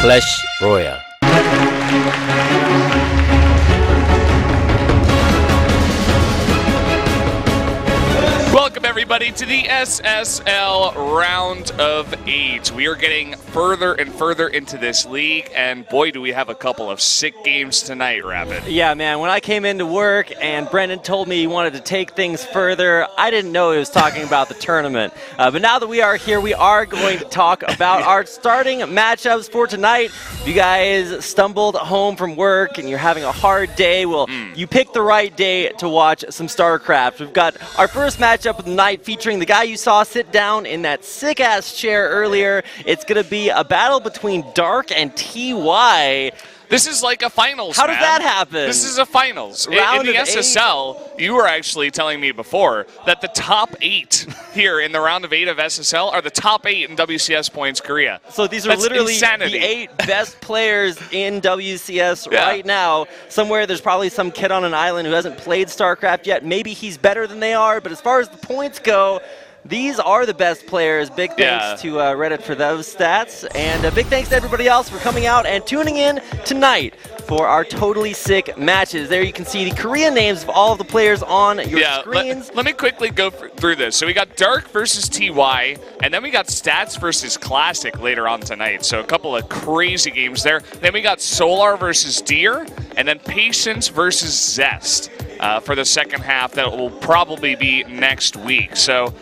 Clash Royale. Welcome everybody to the SSL Round of 8. We are getting further and further into this league, and boy do we have a couple of sick games tonight, Rapid. Yeah, man, when I came into work and Brendan told me he wanted to take things further, I didn't know he was talking about the tournament. But now that we are here, we are going to talk about our starting matchups for tonight. If you guys stumbled home from work and you're having a hard day, well, you picked the right day to watch some StarCraft. We've got our first matchup of the night featuring the guy you saw sit down in that sick-ass chair earlier. It's going to be a battle between Dark and TY. This is like a finals, How does that happen? This is a finals. Round in the of SSL, you were actually telling me before that the top 8 here in the round of 8 of SSL are the top 8 in WCS points Korea. So these are That's literally insanity. the 8 best players in WCS right now. Somewhere there's probably some kid on an island who hasn't played StarCraft yet. Maybe he's better than they are, but as far as the points go, these are the best players. Big thanks to Reddit for those stats. And big thanks to everybody else for coming out and tuning in tonight for our totally sick matches. There you can see the Korean names of all of the players on your screens. Let me quickly go through this. So we got Dark versus TY, and then we got Stats versus Classic later on tonight. So a couple of crazy games there. Then we got Solar versus Deer, and then Patience versus Zest for the second half. That will probably be next week. So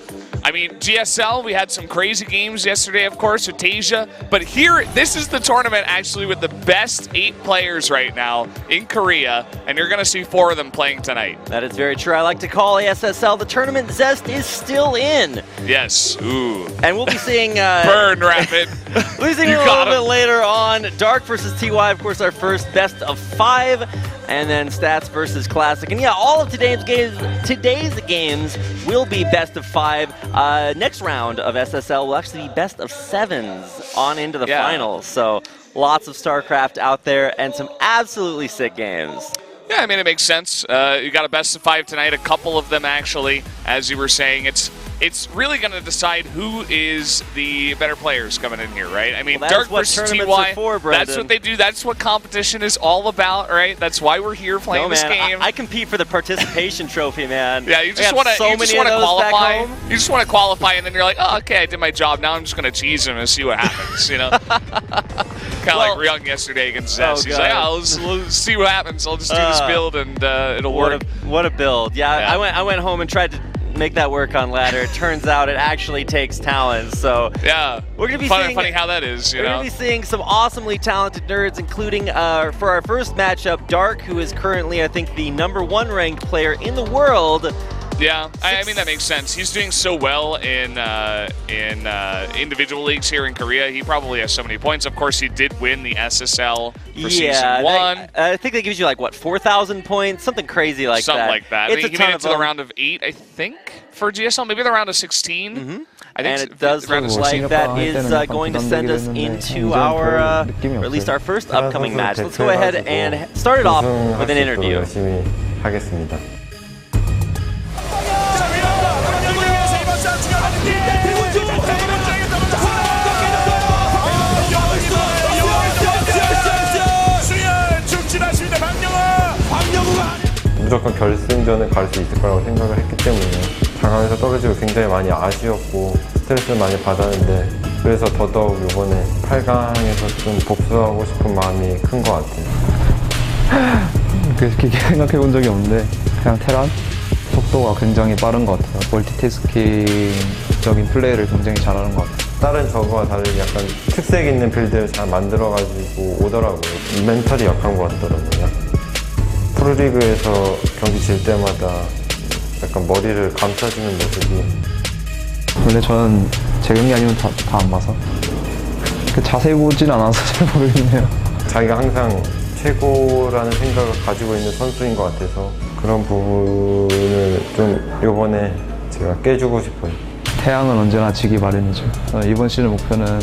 I mean, GSL, we had some crazy games yesterday, of course, with Tasia. But here, this is the tournament actually with the best 8 players right now in Korea. And you're going to see 4 of them playing tonight. That is very true. I like to call SSL the tournament Zest is still in. Yes. Ooh. And we'll be seeing... Burn, Rapid. We'll be seeing a little bit later on. Dark versus TY, of course, our first best of 5. And then Stats versus Classic. And yeah, all of today's games will be best of 5. Next round of SSL will actually be best of 7s on into the finals. So lots of StarCraft out there and some absolutely sick games. Yeah, I mean, it makes sense. You got a best of 5 tonight, a couple of them actually, as you were saying. It's really going to decide who is the better players coming in here, right? I mean, Dark versus TY, that's what they do. That's what competition is all about, right? That's why we're here playing this game. I compete for the participation trophy, man. Yeah, you just want to qualify. You just want to qualify, and then you're like, oh, okay, I did my job. Now I'm just going to cheese him and see what happens, you know? Kind of like Ryung yesterday against Zest. He's like, oh, let's see what happens. I'll just do this build, and it'll work. What a build. Yeah, I went home and tried to make that work on ladder. It turns out it actually takes talent. So yeah, we're gonna be funny how that is. We're gonna be seeing some awesomely talented nerds, including for our first matchup, Dark, who is currently I think the #1 ranked player in the world. Yeah, I mean that makes sense. He's doing so well in individual leagues here in Korea. He probably has so many points. Of course, he did win the SSL for season 1. I think that gives you like what 4,000 points, something crazy like that. Something like that. It's I mean, he made it to the round of 8, I think, for GSL. Maybe the round of 16. I think and it does look like that is going to send us into our, or at least our first upcoming match. Let's go ahead and start it off with an interview. 무조건 결승전을 갈 수 있을 거라고 생각을 했기 때문에 장강에서 떨어지고 굉장히 많이 아쉬웠고 스트레스를 많이 받았는데 그래서 더더욱 이번에 8강에서 좀 복수하고 싶은 마음이 큰 것 같아요. 그렇게 생각해 본 적이 없는데 그냥 테란? 속도가 굉장히 빠른 것 같아요. 멀티태스킹적인 플레이를 굉장히 잘하는 것 같아요. 다른 저거와 다르게 약간 특색 있는 빌드를 잘 만들어가지고 오더라고요. 멘탈이 약한 것 같더라고요. 프로리그에서 경기 질 때마다 약간 머리를 감싸주는 모습이 원래 저는 제 경기 아니면 다 안 봐서 자세히 보진 않아서 잘 모르겠네요. 자기가 항상 최고라는 생각을 가지고 있는 선수인 것 같아서 그런 부분을 좀 이번에 제가 깨주고 싶어요. 태양은 언제나 지기 마련이죠. 이번 시즌 목표는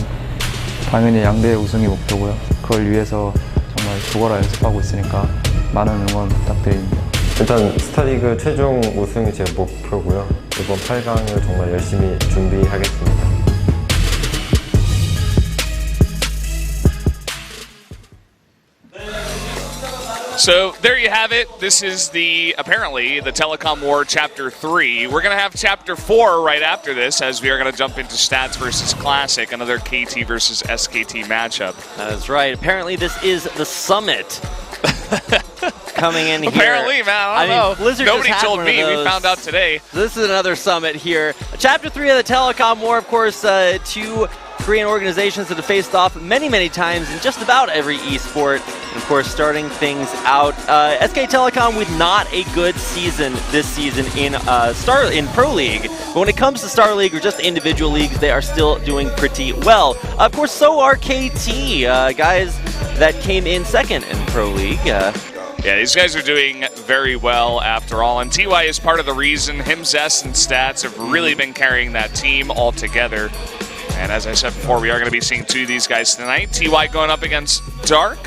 당연히 양대 우승이 목표고요. 그걸 위해서 정말 죽어라 연습하고 있으니까 많은 응원 부탁드립니다. 일단 스타리그 최종 우승이 제 목표고요. 이번 8강을 정말 열심히 준비하겠습니다. So there you have it. This is apparently the Telecom War Chapter 3. We're going to have Chapter 4 right after this, as we are going to jump into Stats versus Classic, another KT versus SKT matchup. That's right. Apparently this is the summit coming in here. Apparently, man, I don't know. Blizzard Nobody just had told one of me. We those. found out today. This is another summit here. Chapter 3 of the Telecom War, of course, two Korean organizations that have faced off many, many times in just about every esport. And of course, starting things out, SK Telecom with not a good season this season in Pro League. But when it comes to Star League or just individual leagues, they are still doing pretty well. Of course, so are KT, guys that came in second in Pro League. Yeah, these guys are doing very well after all. And TY is part of the reason. Him, Zest, and Stats have really been carrying that team all together. And as I said before, we are going to be seeing two of these guys tonight. TY going up against Dark.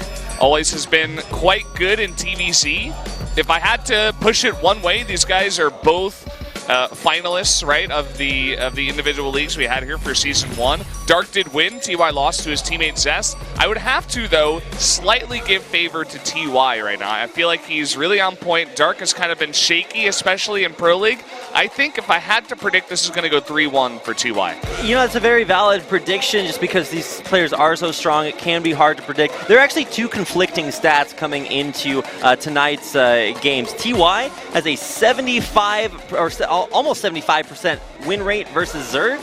Always has been quite good in TVZ. If I had to push it one way, these guys are both finalists, right, of the individual leagues we had here for Season 1. Dark did win. TY lost to his teammate Zest. I would have to, though, slightly give favor to TY right now. I feel like he's really on point. Dark has kind of been shaky, especially in Pro League. I think if I had to predict, this is going to go 3-1 for TY. You know, it's a very valid prediction just because these players are so strong. It can be hard to predict. There are actually two conflicting stats coming into tonight's games. TY has a 75 or almost 75% win rate versus Zerg.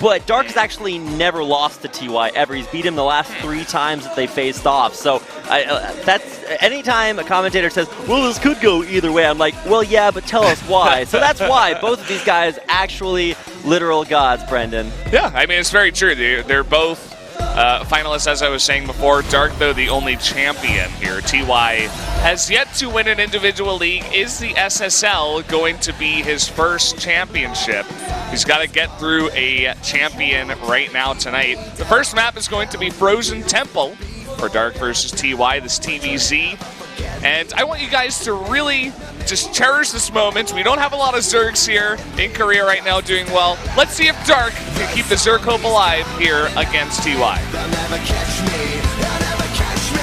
But Dark has actually never lost to TY ever. He's beat him the last 3 times that they faced off. So that's anytime a commentator says, well, this could go either way, I'm like, well, yeah, but tell us why. So that's why both of these guys actually literal gods, Brendan. Yeah, I mean, it's very true. They're both finalists, as I was saying before. Dark, though, the only champion here. TY has yet to win an individual league. Is the SSL going to be his first championship? He's got to get through a champion right now tonight. The first map is going to be Frozen Temple for Dark versus TY, this TVZ. And I want you guys to really just cherish this moment. We don't have a lot of Zergs here in Korea right now doing well. Let's see if Dark can keep the Zerg hope alive here against TY. They'll never catch me. They'll never catch me.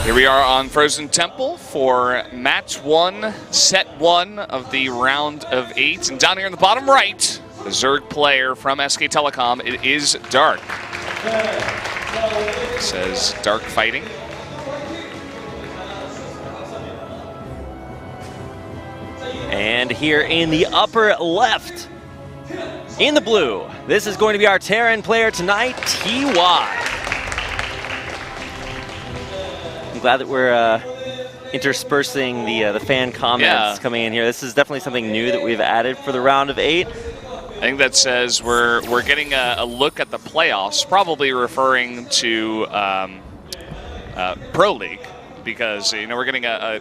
Here we are on Frozen Temple for match 1, set 1 of the round of 8. And down here in the bottom right, the Zerg player from SK Telecom, it is Dark. It says Dark fighting. And here in the upper left, in the blue, this is going to be our Terran player tonight, TY. I'm glad that we're interspersing the fan comments coming in here. This is definitely something new that we've added for the round of 8. I think that says we're getting a look at the playoffs, probably referring to Pro League, because we're getting a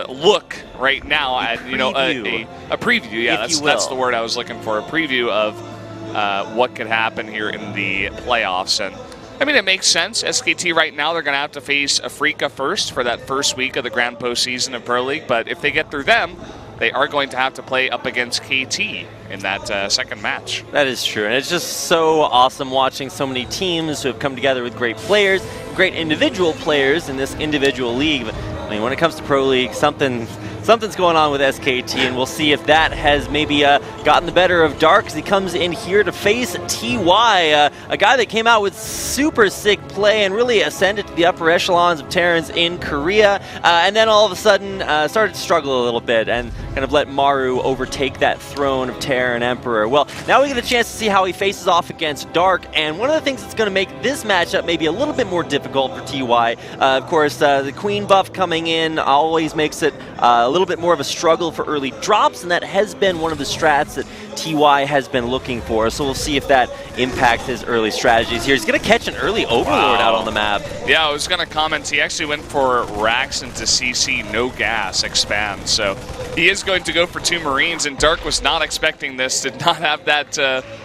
look right now at a preview. Yeah, that's the word I was looking for. A preview of what could happen here in the playoffs. And I mean, it makes sense. SKT right now, they're going to have to face Afrika first for that first week of the Grand Postseason of Pro League. But if they get through them, they are going to have to play up against KT in that second match. That is true. And it's just so awesome watching so many teams who have come together with great players, great individual players in this individual league. But I mean, when it comes to Pro League, something's going on with SKT, and we'll see if that has maybe gotten the better of Dark as he comes in here to face TY, a guy that came out with super sick play and really ascended to the upper echelons of Terrans in Korea, and then all of a sudden started to struggle a little bit and kind of let Maru overtake that throne of Terran Emperor. Well, now we get a chance to see how he faces off against Dark, and one of the things that's going to make this matchup maybe a little bit more difficult for TY, of course, the Queen buff coming in always makes it a little bit more of a struggle for early drops, and that has been one of the strats that TY has been looking for. So we'll see if that impacts his early strategies here. He's going to catch an early Overlord out on the map. Yeah, I was going to comment. He actually went for Rax into CC, no gas, expand. So he is going to go for 2 Marines, and Dark was not expecting this, did not have that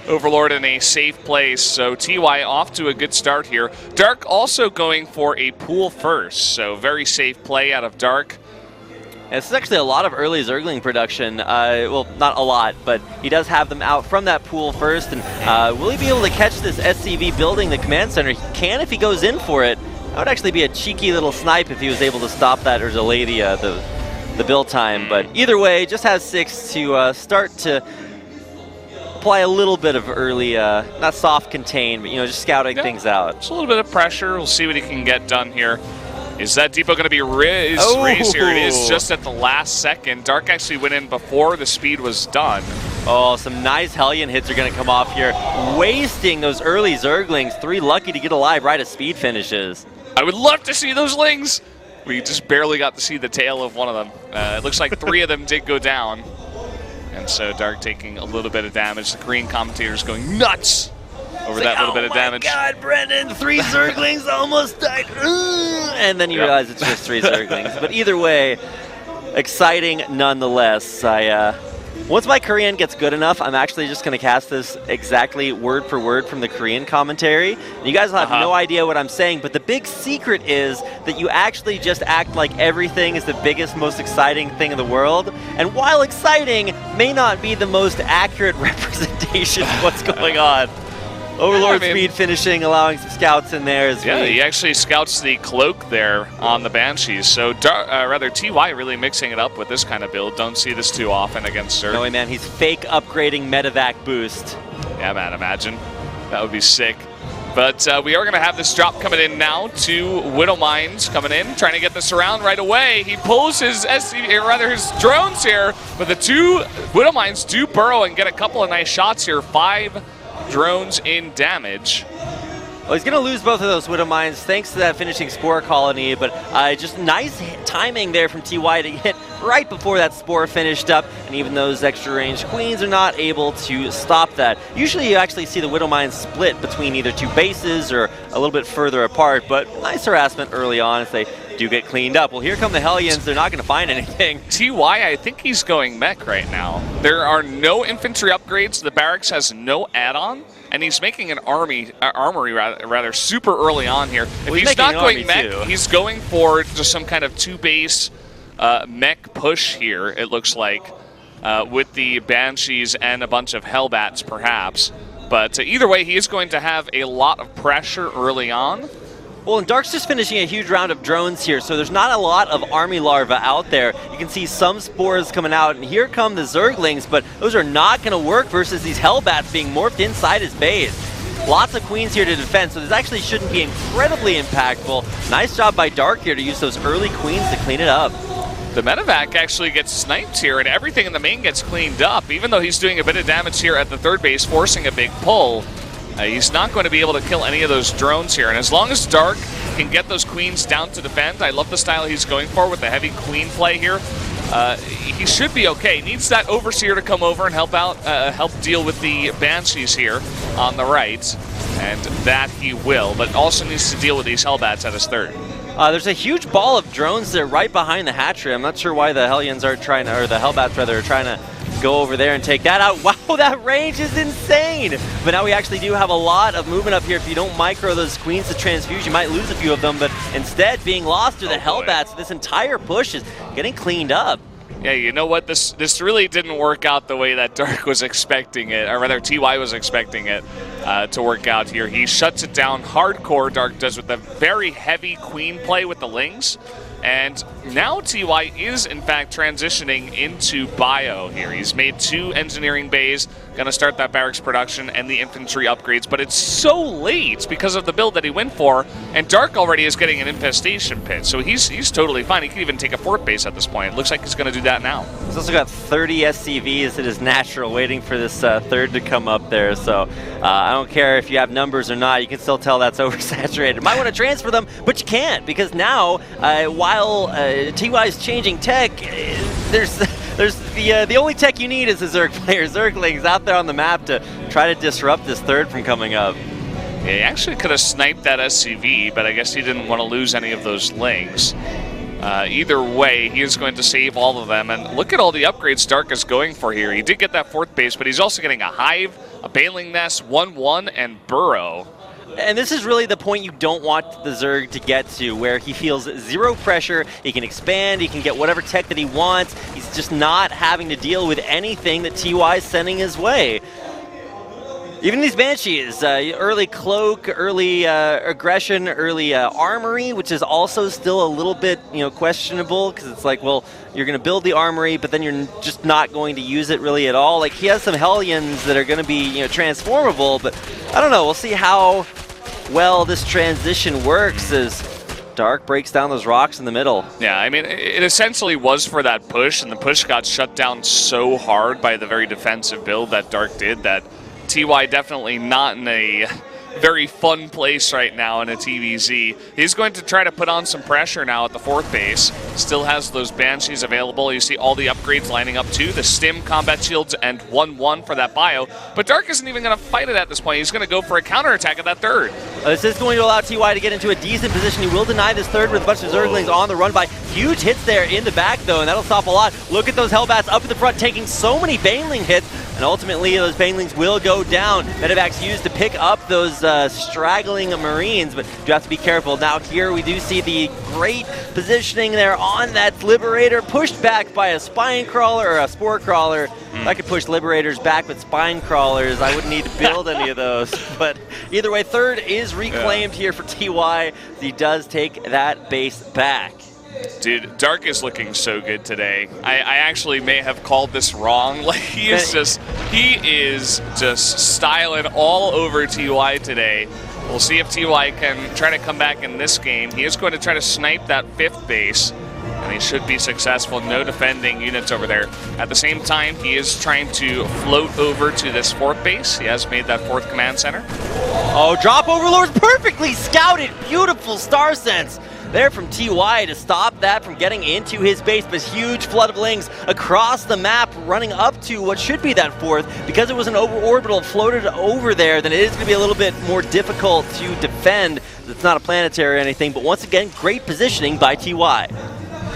Overlord in a safe place. So TY off to a good start here. Dark also going for a pool first, so very safe play out of Dark. This is actually a lot of early Zergling production. Well, not a lot, but he does have them out from that pool first. And will he be able to catch this SCV building the command center? He can if he goes in for it. That would actually be a cheeky little snipe if he was able to stop that or delay the build time. But either way, just has 6 to start to apply a little bit of early, not soft contain, but just scouting things out. Just a little bit of pressure. We'll see what he can get done here. Is that depot going to be raised here? It is just at the last second. Dark actually went in before the speed was done. Oh, some nice Hellion hits are going to come off here, wasting those early Zerglings. 3 lucky to get alive right as speed finishes. I would love to see those lings. We just barely got to see the tail of one of them. It looks like 3 of them did go down. And so Dark taking a little bit of damage. The Korean commentators going nuts over that little bit of damage. Oh my God, Brendan, 3 Zerglings almost died. And then you realize it's just 3 Zerglings. But either way, exciting nonetheless. Once my Korean gets good enough, I'm actually just going to cast this exactly word for word from the Korean commentary. And you guys will have no idea what I'm saying, but the big secret is that you actually just act like everything is the biggest, most exciting thing in the world. And while exciting, may not be the most accurate representation of what's going on. Overlord speed finishing, allowing some scouts in there as well. Yeah, he actually scouts the cloak there on the Banshees. So TY really mixing it up with this kind of build. Don't see this too often against Zerg. No way, man. He's fake upgrading Medivac boost. Yeah, man, imagine. That would be sick. But we are going to have this drop coming in now. 2 Widow Mines coming in, trying to get this around right away. He pulls his his drones here, but the 2 Widow Mines do burrow and get a couple of nice shots here. 5 drones in damage. Well, he's going to lose both of those Widow Mines thanks to that finishing Spore colony, but just nice timing there from TY to hit right before that Spore finished up, and even those extra range Queens are not able to stop that. Usually you actually see the Widow Mines split between either 2 bases or a little bit further apart, but nice harassment early on as they do get cleaned up. Well, here come the Hellions. They're not going to find anything. TY, I think he's going mech right now. There are no infantry upgrades. The barracks has no add-on, and he's making an armory rather super early on here. If he's not going mech, he's going for just some kind of 2-base mech push here, it looks like, with the Banshees and a bunch of Hellbats, perhaps. But either way, he is going to have a lot of pressure early on. Well, and Dark's just finishing a huge round of drones here, so there's not a lot of army larvae out there. You can see some spores coming out, and here come the Zerglings, but those are not going to work versus these Hellbats being morphed inside his base. Lots of Queens here to defend, so this actually shouldn't be incredibly impactful. Nice job by Dark here to use those early Queens to clean it up. The Medivac actually gets sniped here, and everything in the main gets cleaned up, even though he's doing a bit of damage here at the 3rd base, forcing a big pull. He's not going to be able to kill any of those drones here, and as long as Dark can get those Queens down to defend, I love the style he's going for with the heavy Queen play here. He should be okay. Needs that Overseer to come over and help out, help deal with the Banshees here on the right, and that he will, but also needs to deal with these Hellbats at his 3rd. There's a huge ball of drones there right behind the hatchery. I'm not sure why the Hellions are trying to, or the Hellbats rather, are trying to go over there and take that out. Wow, that range is insane! But now we actually do have a lot of movement up here. If you don't micro those Queens to transfuse, you might lose a few of them, but instead being lost to the Hellbats, this entire push is getting cleaned up. Yeah, you know what? This really didn't work out the way that Dark was expecting it, or rather TY was expecting it to work out here. He shuts it down hardcore, Dark does, with a very heavy Queen play with the Lings. And now TY is, in fact, transitioning into bio here. He's made 2 engineering bays, going to start that barracks production and the infantry upgrades, but it's so late because of the build that he went for, and Dark already is getting an infestation pit, so he's totally fine. He can even take a 4th base at this point. It looks like he's going to do that now. He's also got 30 SCVs at his natural, waiting for this 3rd to come up there, so I don't care if you have numbers or not, you can still tell that's oversaturated. Might want to transfer them, but you can't, because now, while TY is changing tech, there's the only tech you need is a Zerg player. Zerglings out there on the map to try to disrupt this third from coming up. Yeah, he actually could have sniped that SCV, but I guess he didn't want to lose any of those lings. Either way, he is going to save all of them. And look at all the upgrades Dark is going for here. He did get that 4th base, but he's also getting a Hive, a Baneling Nest, 1-1, and Burrow. And this is really the point you don't want the Zerg to get to, where he feels zero pressure, he can expand, he can get whatever tech that he wants. He's just not having to deal with anything that TY is sending his way. Even these Banshees, early cloak, early aggression, early armory, which is also still a little bit, questionable, because it's like, well, you're going to build the armory, but then you're just not going to use it really at all. Like, he has some Hellions that are going to be, transformable, but I don't know. We'll see how well this transition works as Dark breaks down those rocks in the middle. Yeah, I mean, it essentially was for that push, and the push got shut down so hard by the very defensive build that Dark did that TY definitely not in a very fun place right now in a TVZ. He's going to try to put on some pressure now at the 4th base. Still has those Banshees available. You see all the upgrades lining up too. The Stim, Combat Shields, and 1-1 for that bio. But Dark isn't even going to fight it at this point. He's going to go for a counterattack at that 3rd. This is going to allow TY to get into a decent position. He will deny this 3rd with a bunch of Zerglings on the run by. Huge hits there in the back though, and that'll stop a lot. Look at those Hellbats up at the front taking so many Baneling hits. And ultimately, those Banelings will go down. Medevacs used to pick up those straggling Marines, but you have to be careful. Now here we do see the great positioning there on that Liberator, pushed back by a Spine Crawler or a Spore Crawler. If I could push Liberators back with Spine Crawlers, I wouldn't need to build any of those. But either way, 3rd is reclaimed here for TY. He does take that base back. Dude, Dark is looking so good today. I actually may have called this wrong. Like, he is just styling all over TY today. We'll see if TY can try to come back in this game. He is going to try to snipe that 5th base, and he should be successful. No defending units over there. At the same time, he is trying to float over to this 4th base. He has made that 4th command center. Oh, drop overlords perfectly scouted. Beautiful star sense there from TY to stop that from getting into his base, but huge flood of lings across the map running up to what should be that 4th. Because it was an orbital floated over there, then it is going to be a little bit more difficult to defend. It's not a planetary or anything, but once again, great positioning by TY.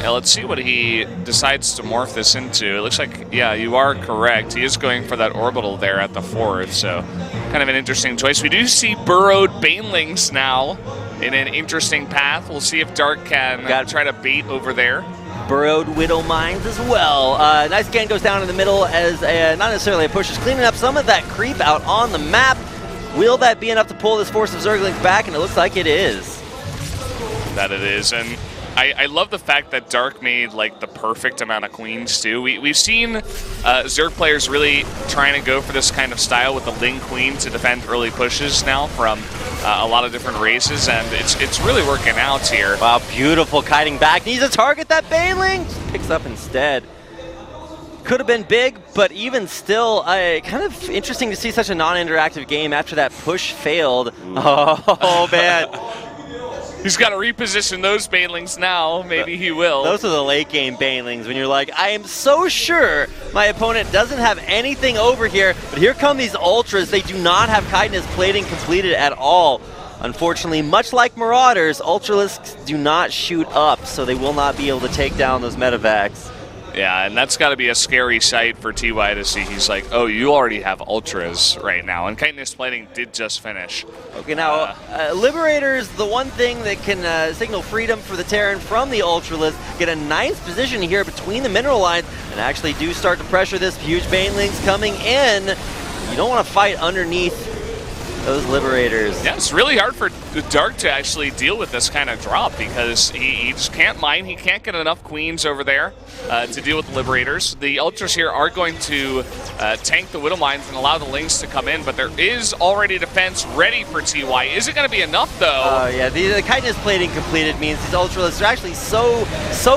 Yeah, let's see what he decides to morph this into. It looks like, yeah, you are correct. He is going for that orbital there at the 4th, so kind of an interesting choice. We do see burrowed Banelings now in an interesting path. We'll see if Dark can try to bait over there. Burrowed Widow Mines as well. Nice scan goes down in the middle as not necessarily a push, just cleaning up some of that creep out on the map. Will that be enough to pull this force of Zerglings back? And it looks like it is. That it is, and I love the fact that Dark made like the perfect amount of queens too. We've seen Zerg players really trying to go for this kind of style with the Ling Queen to defend early pushes now from a lot of different races, and it's really working out here. Wow, beautiful kiting back. Needs to target that Baneling. Picks up instead. Could have been big, but even still, kind of interesting to see such a non-interactive game after that push failed. Oh man. He's got to reposition those Banelings now. Maybe he will. Those are the late game Banelings when you're like, I am so sure my opponent doesn't have anything over here, but here come these Ultras. They do not have Chitinous plating completed at all. Unfortunately, much like Marauders, Ultralisks do not shoot up, so they will not be able to take down those Medevacs. Yeah, and that's got to be a scary sight for TY to see. He's like, oh, you already have Ultras right now, and Chitinous plating did just finish. Okay, now, Liberators, the one thing that can signal freedom for the Terran from the Ultralisk, get a nice position here between the mineral lines, and actually do start to pressure this. Huge Banelings coming in. You don't want to fight underneath those Liberators. Yeah, it's really hard for Dark to actually deal with this kind of drop because he just can't mine. He can't get enough queens over there to deal with the Liberators. The Ultras here are going to tank the Widow Mines and allow the Lings to come in, but there is already defense ready for TY. Is it going to be enough, though? Yeah, the Chitinous plating completed means these Ultralisks are actually so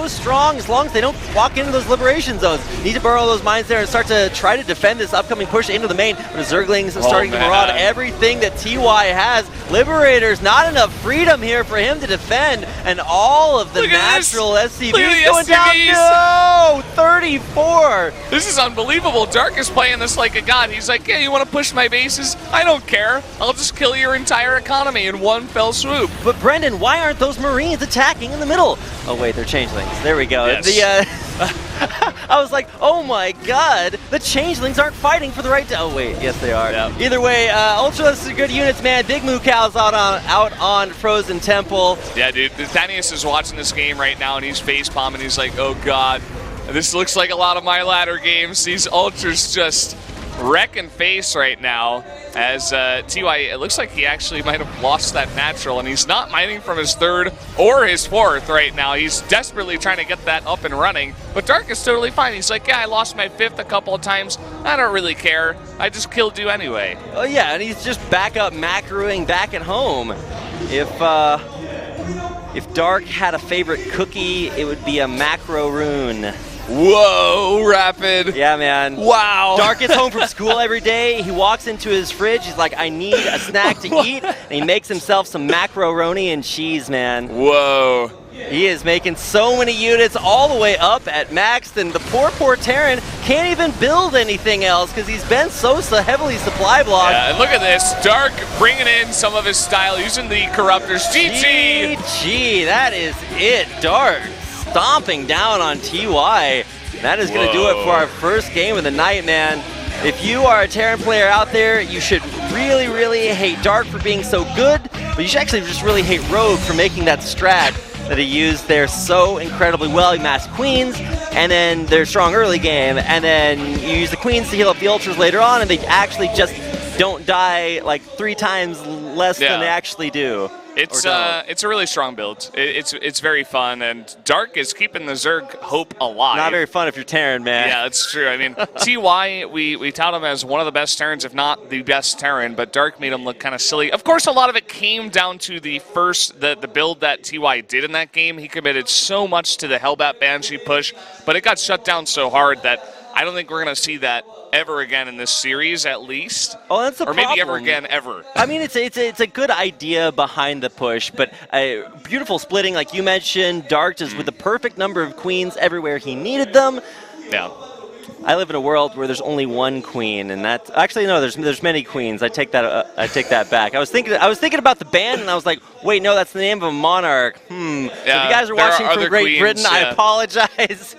strong as long as they don't walk into those liberation zones. Need to burrow those mines there and start to try to defend this upcoming push into the main. But the Zerglings starting to maraud everything everything that TY has. Liberator's not enough freedom here for him to defend, and all of the Look at this. natural SCVs Look at the going down. SCVs. No! 34! This is unbelievable. Dark is playing this like a god. He's like, yeah, you want to push my bases? I don't care. I'll just kill your entire economy in one fell swoop. But Brendan, why aren't those Marines attacking in the middle? Oh wait, they're changelings. There we go. Yes. I was like, oh my god, the changelings aren't fighting for the right to. Oh wait, yes they are. Yep. Either way, Ultras are good units, man. Big Moo Cow's out on Frozen Temple. Yeah, dude. Thanius is watching this game right now, and he's facepalming. He's like, oh god, this looks like a lot of my ladder games. These ultras just wrecking face right now. As TY, it looks like he actually might have lost that natural, and he's not mining from his third or his fourth right now. He's desperately trying to get that up and running, but Dark is totally fine. He's like, yeah, I lost my fifth a couple of times. I don't really care. I just killed you anyway. Oh yeah, and he's just back up macroing back at home. If Dark had a favorite cookie, it would be a macro rune. Whoa, Rapid. Yeah, man. Wow. Dark gets home from school every day. He walks into his fridge. He's like, I need a snack to eat. And he makes himself some macaroni and cheese, man. Whoa. He is making so many units all the way up at max, and the poor Terran can't even build anything else because he's been so heavily supply blocked. Yeah, and look at this. Dark bringing in some of his style, using the Corruptors. GG. GG, that is it. Dark stomping down on TY. That is going to do it for our first game of the night, man. If you are a Terran player out there, you should really hate Dark for being so good, but you should actually just really hate Rogue for making that strat that he used there so incredibly well. He massed Queens, and then they're strong early game, and then you use the Queens to heal up the Ultras later on, and they actually just don't die like 3 times less than they actually do. It's a really strong build. It's very fun, and Dark is keeping the Zerg hope alive. Not very fun if you're Terran, man. Yeah, that's true. I mean, TY, we tout him as one of the best Terrans, if not the best Terran, but Dark made him look kind of silly. Of course, a lot of it came down to the build that TY did in that game. He committed so much to the Hellbat Banshee push, but it got shut down so hard that I don't think we're going to see that ever again in this series, at least. Oh, that's the problem. Or maybe ever again, ever. I mean, it's a good idea behind the push, but beautiful splitting, like you mentioned. Dark just with the perfect number of queens everywhere he needed them. Yeah. I live in a world where there's only one queen, and that's actually no. There's many queens. I take that back. I was thinking about the band, and I was like, wait, no, that's the name of a monarch. So if you guys are watching from Great Britain, I apologize.